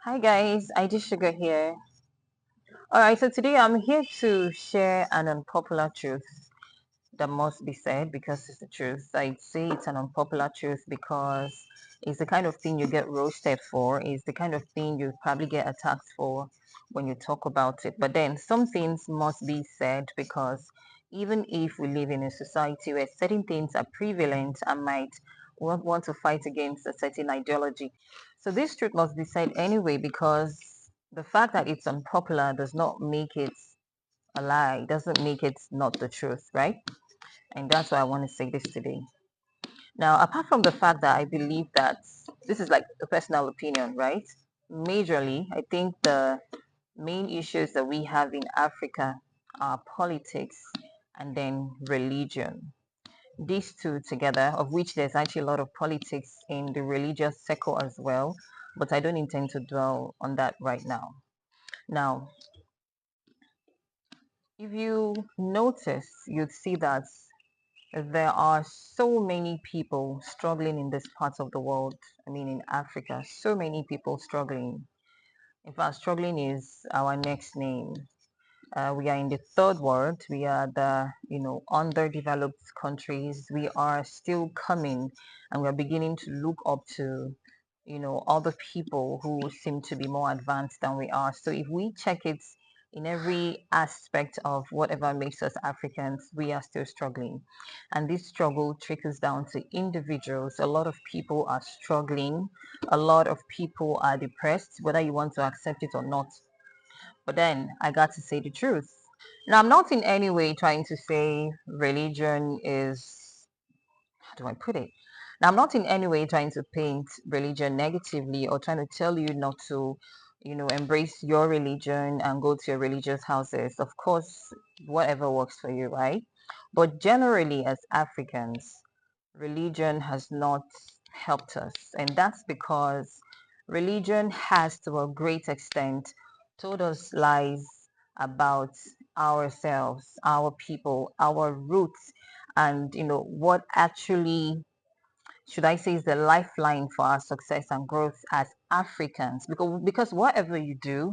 Hi guys, ID Sugar here. Alright, so today I'm here to share an unpopular truth that must be said because it's the truth. I'd say it's an unpopular truth because it's the kind of thing you get roasted for, it's the kind of thing you probably get attacked for when you talk about it. But then some things must be said because even if we live in a society where certain things are prevalent and might want to fight against a certain ideology. So this truth must be said anyway because the fact that it's unpopular does not make it a lie, doesn't make it not the truth, right? And that's why I want to say this today. Now, apart from the fact that I believe that this is like a personal opinion, right? Majorly, I think the main issues that we have in Africa are politics and then religion. These two together, of which there's actually a lot of politics in the religious circle as well, but I don't intend to dwell on that right now. Now, if you notice, you'd see that there are so many people struggling in this part of the world. I mean, in Africa, so many people struggling. In fact, struggling is our next name. We are in the third world. We are the, underdeveloped countries. We are still coming, and we are beginning to look up to, other people who seem to be more advanced than we are. So if we check it in every aspect of whatever makes us Africans, we are still struggling. And this struggle trickles down to individuals. A lot of people are struggling. A lot of people are depressed, whether you want to accept it or not. But then I got to say the truth. Now, I'm not in any way trying to say religion is, how do I put it? Now, I'm not in any way trying to paint religion negatively or trying to tell you not to, embrace your religion and go to your religious houses. Of course, whatever works for you, right? But generally, as Africans, religion has not helped us. And that's because religion has, to a great extent, told us lies about ourselves, our people, our roots, and what actually should I say is the lifeline for our success and growth as Africans. Because whatever you do,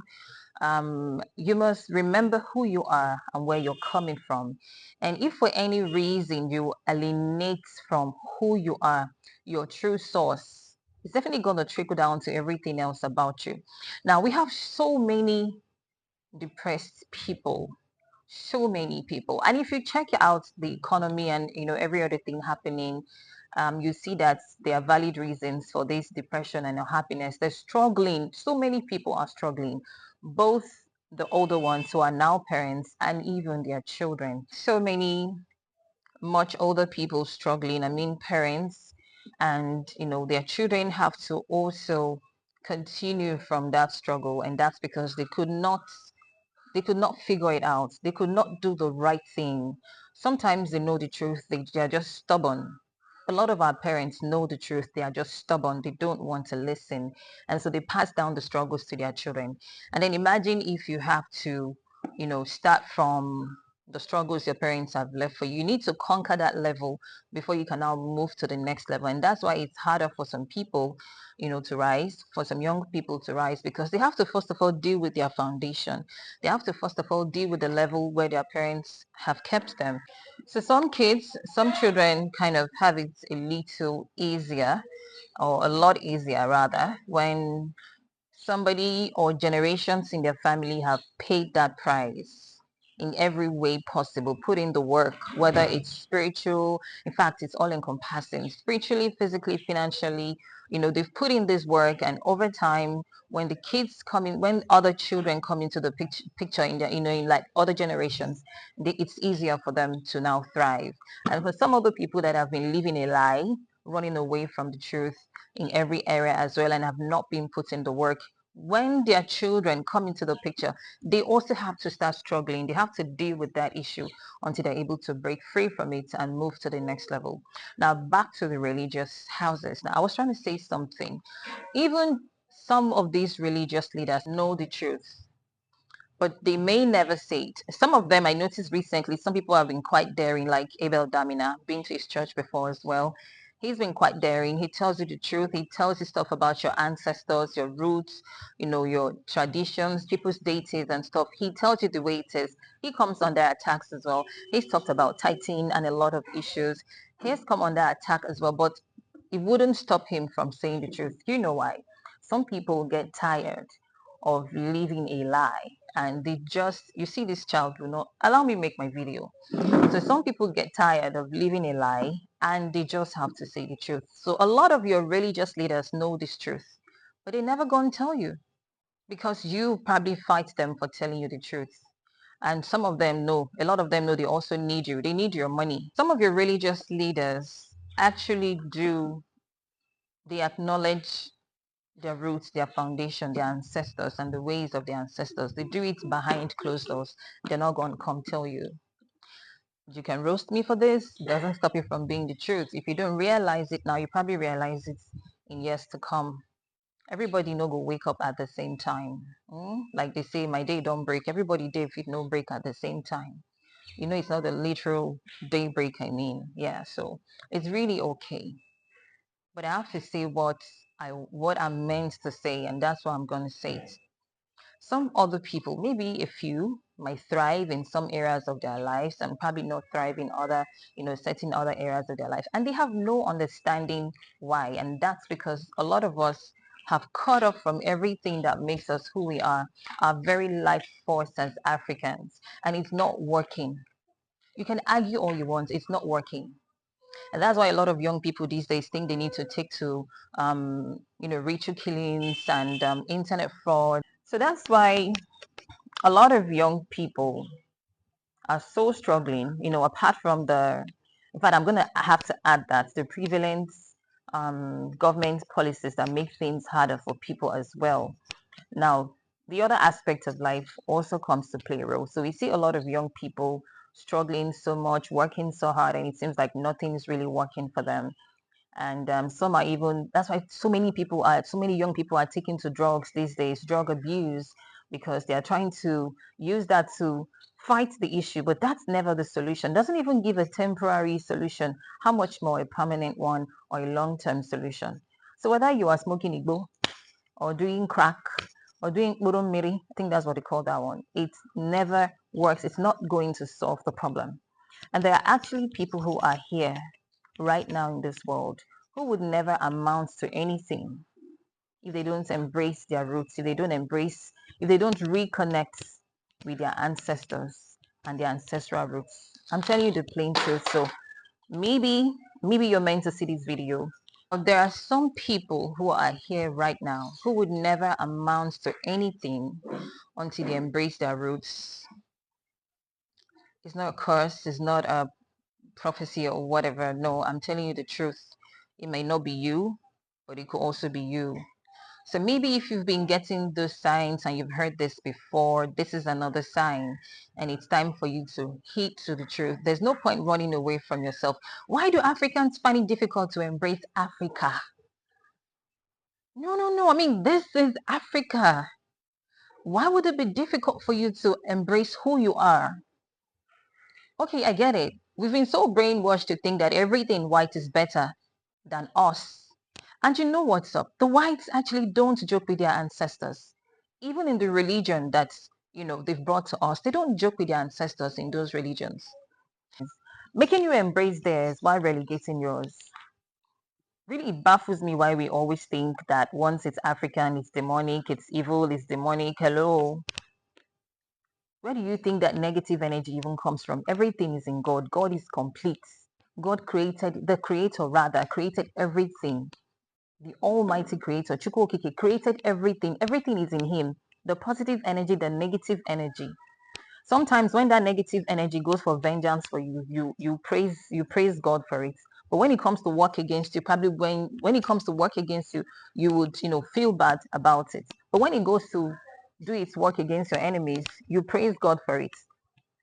you must remember who you are and where you're coming from. And if for any reason you alienate from who you are, your true source, it's definitely going to trickle down to everything else about you. Now, we have so many depressed people, so many people. And if you check out the economy and every other thing happening, you see that there are valid reasons for this depression and unhappiness. They're struggling. So many people are struggling, both the older ones who are now parents and even their children. So many much older people struggling. I mean, parents and their children have to also continue from that struggle, and that's because they could not figure it out. They could not do the right thing. Sometimes they know the truth, they are just stubborn. A lot of our parents know the truth, they are just stubborn. They don't want to listen. And so they pass down the struggles to their children. And then imagine if you have to, start from the struggles your parents have left for you. You need to conquer that level before you can now move to the next level. And that's why it's harder for some people, to rise, for some young people to rise, because they have to first of all deal with their foundation. They have to first of all deal with the level where their parents have kept them. So some kids, some children kind of have it a little easier, or a lot easier rather, when somebody or generations in their family have paid that price in every way possible, put in the work, whether it's spiritual, in fact, it's all encompassing, spiritually, physically, financially, they've put in this work, and over time, when the kids come in, when other children come into the picture in the, in like other generations, it's easier for them to now thrive. And for some other people that have been living a lie, running away from the truth in every area as well, and have not been put in the work, when their children come into the picture, they also have to start struggling. They have to deal with that issue until they're able to break free from it and move to the next level. Now, back to the religious houses. Now, I was trying to say something. Even some of these religious leaders know the truth, but they may never say it. Some of them, I noticed recently, some people have been quite daring, like Abel Damina, been to his church before as well. He's been quite daring. He tells you the truth. He tells you stuff about your ancestors, your roots, your traditions, people's deities and stuff. He tells you the way it is. He comes under attacks as well. He's talked about Titan and a lot of issues. He's come under attack as well, but it wouldn't stop him from saying the truth. You know why? Some people get tired of living a lie, and they just, you see, this child will not allow me make my video. So some people get tired of living a lie and they just have to say the truth. So a lot of your religious leaders know this truth, but they never go and tell you because you probably fight them for telling you the truth. And some of them know, a lot of them know they also need you. They need your money. Some of your religious leaders actually do, they acknowledge their roots, their foundation, their ancestors, and the ways of their ancestors. They do it behind closed doors. They're not going to come tell you. You can roast me for this. Doesn't stop you from being the truth. If you don't realize it now, you probably realize it in years to come. Everybody no go wake up at the same time. Like they say, my day don't break. Everybody day if it no break at the same time. It's not a literal daybreak, I mean. Yeah, so it's really okay. But I have to say what I'm meant to say, and that's what I'm gonna say. Some other people, maybe a few, might thrive in some areas of their lives and probably not thrive in other, certain other areas of their life. And they have no understanding why. And that's because a lot of us have cut off from everything that makes us who we are, our very life force as Africans. And it's not working. You can argue all you want, it's not working. And that's why a lot of young people these days think they need to take to, ritual killings and internet fraud. So that's why a lot of young people are so struggling, apart from in fact, I'm going to have to add that the prevalent government policies that make things harder for people as well. Now, the other aspect of life also comes to play a role. So we see a lot of young people struggling so much, working so hard, and it seems like nothing is really working for them. And some are even, that's why so many young people are taking to drugs these days, drug abuse, because they are trying to use that to fight the issue. But that's never the solution. Doesn't even give a temporary solution, how much more a permanent one or a long-term solution. So whether you are smoking igbo or doing crack or doing miri, I think that's what they call that one, it never works. It's not going to solve the problem. And there are actually people who are here right now in this world who would never amount to anything if they don't embrace their roots, if they don't reconnect with their ancestors and their ancestral roots. I'm telling you the plain truth. So maybe you're meant to see this video. There are some people who are here right now who would never amount to anything until they embrace their roots. It's not a curse, it's not a prophecy or whatever. No, I'm telling you the truth. It may not be you, but it could also be you. So maybe if you've been getting those signs and you've heard this before, this is another sign and it's time for you to heed to the truth. There's no point running away from yourself. Why do Africans find it difficult to embrace Africa? No, no, no. I mean, this is Africa. Why would it be difficult for you to embrace who you are? Okay, I get it. We've been so brainwashed to think that everything white is better than us. And you know what's up? The whites actually don't joke with their ancestors. Even in the religion they've brought to us, they don't joke with their ancestors in those religions. Making you embrace theirs while relegating yours. Really, it baffles me why we always think that once it's African, it's demonic, it's evil, it's demonic. Hello. Where do you think that negative energy even comes from? Everything is in God. God is complete. God created, the creator rather, created everything. The almighty creator, Chukwokike, created everything. Everything is in him. The positive energy, the negative energy. Sometimes when that negative energy goes for vengeance for you, you praise God for it. But when it comes to work against you, probably when it comes to work against you, you would feel bad about it. But when it goes to do its work against your enemies, you praise God for it.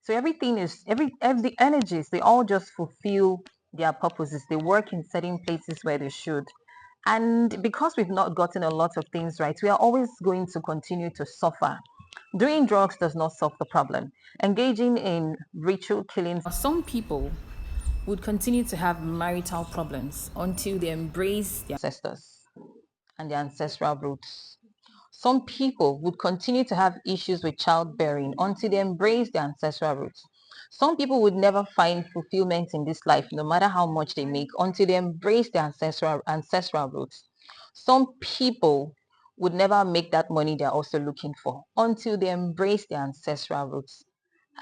So everything is every energies, they all just fulfill their purposes. They work in certain places where they should. And because we've not gotten a lot of things right, we are always going to continue to suffer. Doing drugs does not solve the problem. Engaging in ritual killings. Some people would continue to have marital problems until they embrace their ancestors and their ancestral roots. Some people would continue to have issues with childbearing until they embrace their ancestral roots. Some people would never find fulfillment in this life, no matter how much they make, until they embrace their ancestral roots. Some people would never make that money they're also looking for until they embrace their ancestral roots.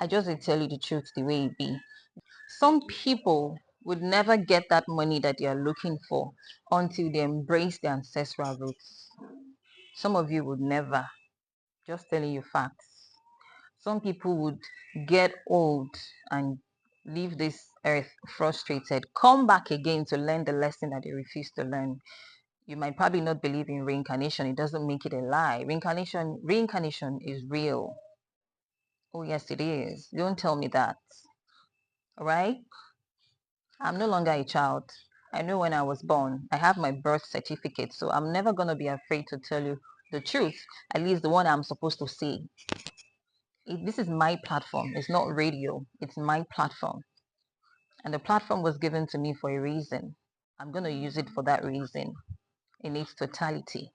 I just tell you the truth the way it be. Some people would never get that money that they are looking for until they embrace their ancestral roots. Some of you would never. Just telling you facts. Some people would get old and leave this earth frustrated, come back again to learn the lesson that they refused to learn. You might probably not believe in reincarnation. It doesn't make it a lie. Reincarnation is real. Oh yes, it is. Don't tell me that. All right? I'm no longer a child. I know when I was born. I have my birth certificate, so I'm never going to be afraid to tell you the truth, at least the one I'm supposed to say. This is my platform. It's not radio. It's my platform. And the platform was given to me for a reason. I'm going to use it for that reason in its totality.